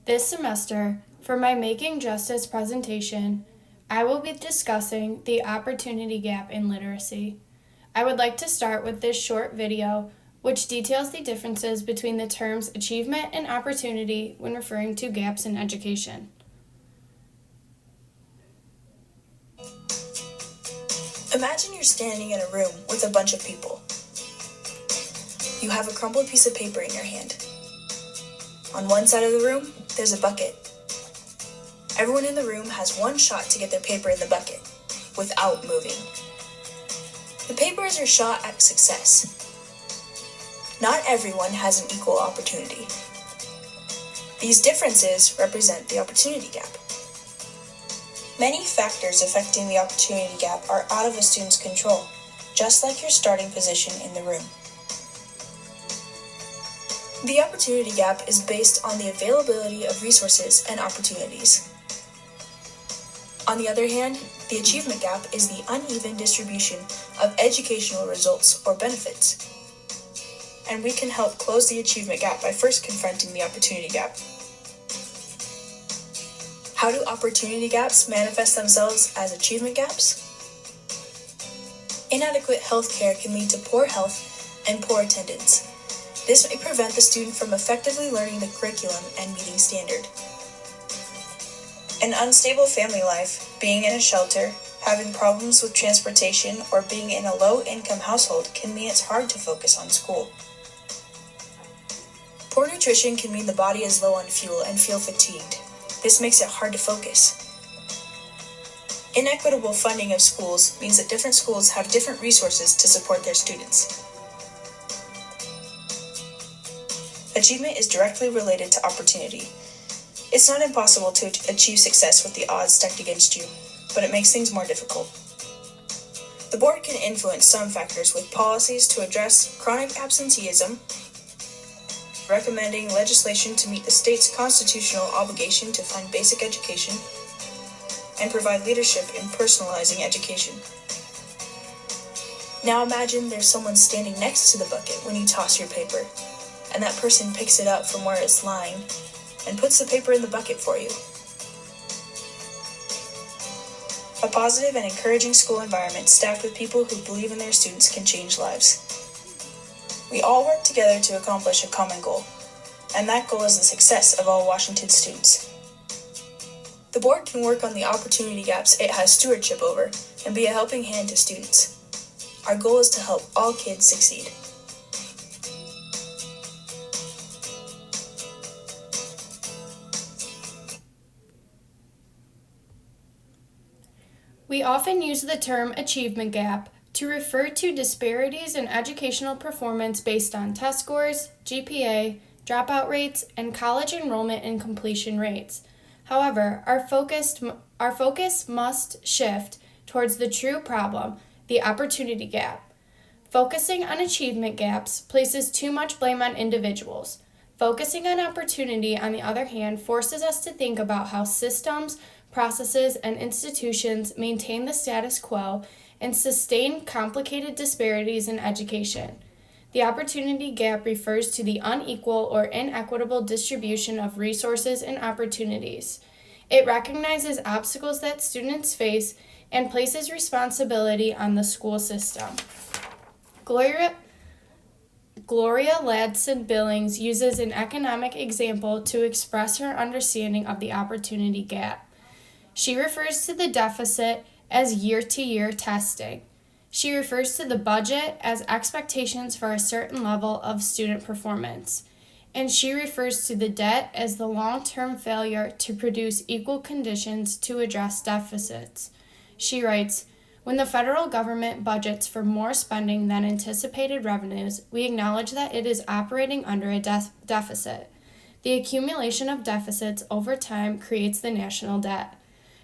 This semester, for my Making Justice presentation, I will be discussing the opportunity gap in literacy. I would like to start with this short video, which details the differences between the terms achievement and opportunity when referring to gaps in education. Imagine you're standing in a room with a bunch of people. You have a crumpled piece of paper in your hand. On one side of the room, there's a bucket. Everyone in the room has one shot to get their paper in the bucket, without moving. The paper is your shot at success. Not everyone has an equal opportunity. These differences represent the opportunity gap. Many factors affecting the opportunity gap are out of a student's control, just like your starting position in the room. The opportunity gap is based on the availability of resources and opportunities. On the other hand, the achievement gap is the uneven distribution of educational results or benefits. And we can help close the achievement gap by first confronting the opportunity gap. How do opportunity gaps manifest themselves as achievement gaps? Inadequate health care can lead to poor health and poor attendance. This may prevent the student from effectively learning the curriculum and meeting standard. An unstable family life, being in a shelter, having problems with transportation, or being in a low-income household can mean it's hard to focus on school. Poor nutrition can mean the body is low on fuel and feel fatigued. This makes it hard to focus. Inequitable funding of schools means that different schools have different resources to support their students. Achievement is directly related to opportunity. It's not impossible to achieve success with the odds stacked against you, but it makes things more difficult. The board can influence some factors with policies to address chronic absenteeism, recommending legislation to meet the state's constitutional obligation to fund basic education, and provide leadership in personalizing education. Now imagine there's someone standing next to the bucket when you toss your paper, and that person picks it up from where it's lying and puts the paper in the bucket for you. A positive and encouraging school environment staffed with people who believe in their students can change lives. We all work together to accomplish a common goal, and that goal is the success of all Washington students. The board can work on the opportunity gaps it has stewardship over and be a helping hand to students. Our goal is to help all kids succeed. We often use the term achievement gap to refer to disparities in educational performance based on test scores, GPA, dropout rates, and college enrollment and completion rates. However, our focus must shift towards the true problem, the opportunity gap. Focusing on achievement gaps places too much blame on individuals. Focusing on opportunity, on the other hand, forces us to think about how systems, processes, and institutions maintain the status quo and sustain complicated disparities in education. The opportunity gap refers to the unequal or inequitable distribution of resources and opportunities. It recognizes obstacles that students face and places responsibility on the school system. Gloria Ladson Billings uses an economic example to express her understanding of the opportunity gap. She refers to the deficit as year-to-year testing. She refers to the budget as expectations for a certain level of student performance. And she refers to the debt as the long-term failure to produce equal conditions to address deficits. She writes, "When the federal government budgets for more spending than anticipated revenues, we acknowledge that it is operating under a deficit. The accumulation of deficits over time creates the national debt.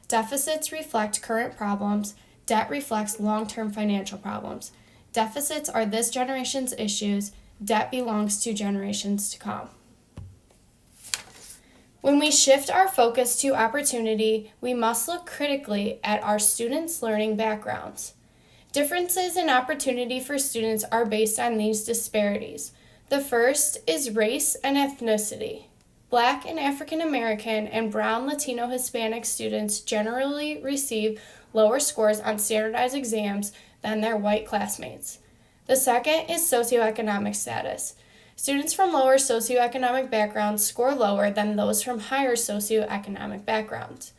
Deficits reflect current problems. Debt reflects long-term financial problems. Deficits are this generation's issues. Debt belongs to generations to come." When we shift our focus to opportunity, we must look critically at our students' learning backgrounds. Differences in opportunity for students are based on these disparities. The first is race and ethnicity. Black and African American and Brown, Latino, Hispanic students generally receive lower scores on standardized exams than their white classmates. The second is socioeconomic status. Students from lower socioeconomic backgrounds score lower than those from higher socioeconomic backgrounds.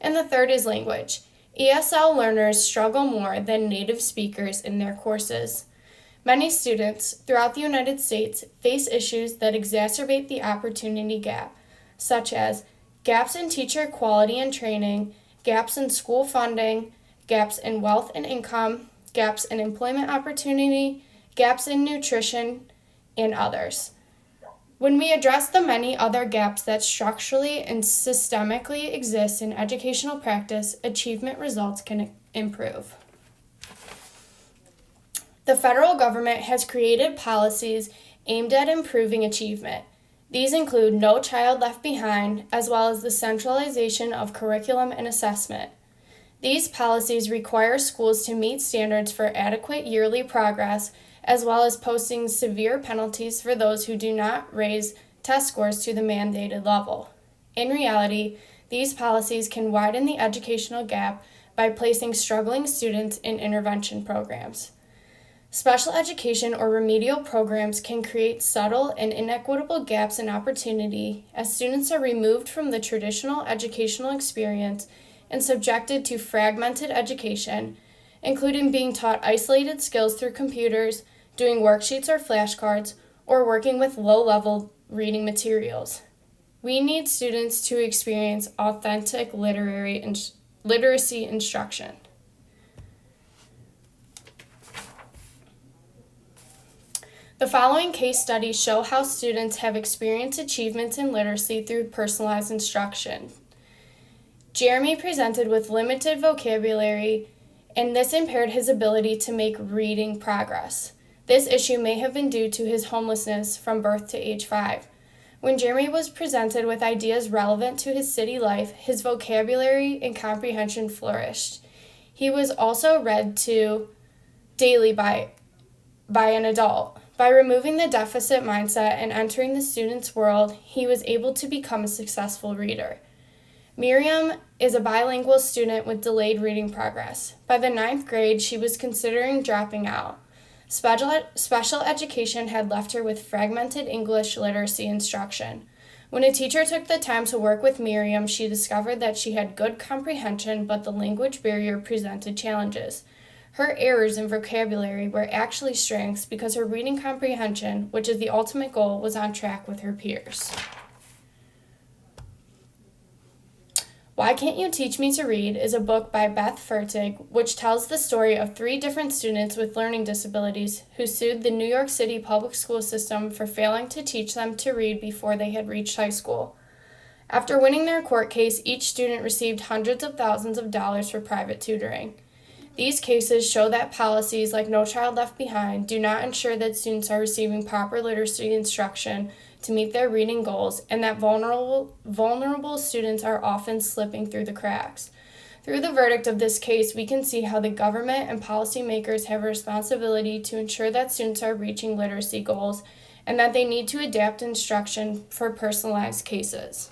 And the third is language. ESL learners struggle more than native speakers in their courses. Many students throughout the United States face issues that exacerbate the opportunity gap, such as gaps in teacher quality and training, gaps in school funding, gaps in wealth and income, gaps in employment opportunity, gaps in nutrition, and others. When we address the many other gaps that structurally and systemically exist in educational practice, achievement results can improve. The federal government has created policies aimed at improving achievement. These include No Child Left Behind, as well as the centralization of curriculum and assessment. These policies require schools to meet standards for adequate yearly progress, as well as posting severe penalties for those who do not raise test scores to the mandated level. In reality, these policies can widen the educational gap by placing struggling students in intervention programs. Special education or remedial programs can create subtle and inequitable gaps in opportunity as students are removed from the traditional educational experience and subjected to fragmented education, including being taught isolated skills through computers, doing worksheets or flashcards, or working with low-level reading materials. We need students to experience authentic literacy instruction. The following case studies show how students have experienced achievements in literacy through personalized instruction. Jeremy presented with limited vocabulary, and this impaired his ability to make reading progress. This issue may have been due to his homelessness from birth to age 5. When Jeremy was presented with ideas relevant to his city life, his vocabulary and comprehension flourished. He was also read to daily by an adult. By removing the deficit mindset and entering the student's world, he was able to become a successful reader. Miriam is a bilingual student with delayed reading progress. By the 9th grade, she was considering dropping out. Special education had left her with fragmented English literacy instruction. When a teacher took the time to work with Miriam, she discovered that she had good comprehension, but the language barrier presented challenges. Her errors in vocabulary were actually strengths because her reading comprehension, which is the ultimate goal, was on track with her peers. Why Can't You Teach Me to Read is a book by Beth Fertig, which tells the story of 3 different students with learning disabilities who sued the New York City public school system for failing to teach them to read before they had reached high school. After winning their court case, each student received hundreds of thousands of dollars for private tutoring. These cases show that policies like No Child Left Behind do not ensure that students are receiving proper literacy instruction to meet their reading goals, and that vulnerable students are often slipping through the cracks. Through the verdict of this case, we can see how the government and policymakers have a responsibility to ensure that students are reaching literacy goals and that they need to adapt instruction for personalized cases.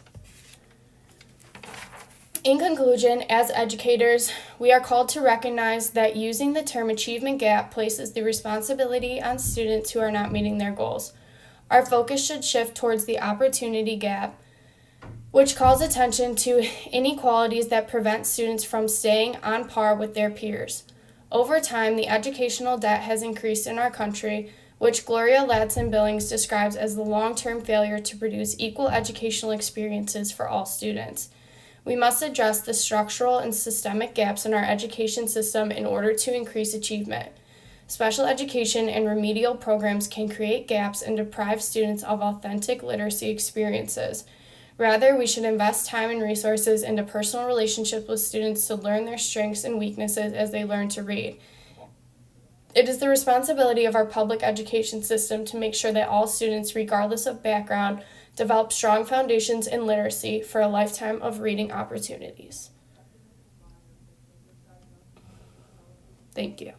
In conclusion, as educators, we are called to recognize that using the term achievement gap places the responsibility on students who are not meeting their goals. Our focus should shift towards the opportunity gap, which calls attention to inequalities that prevent students from staying on par with their peers. Over time, the educational debt has increased in our country, which Gloria Ladson-Billings describes as the long-term failure to produce equal educational experiences for all students. We must address the structural and systemic gaps in our education system in order to increase achievement. Special education and remedial programs can create gaps and deprive students of authentic literacy experiences. Rather, we should invest time and resources into personal relationships with students to learn their strengths and weaknesses as they learn to read. It is the responsibility of our public education system to make sure that all students, regardless of background, develop strong foundations in literacy for a lifetime of reading opportunities. Thank you.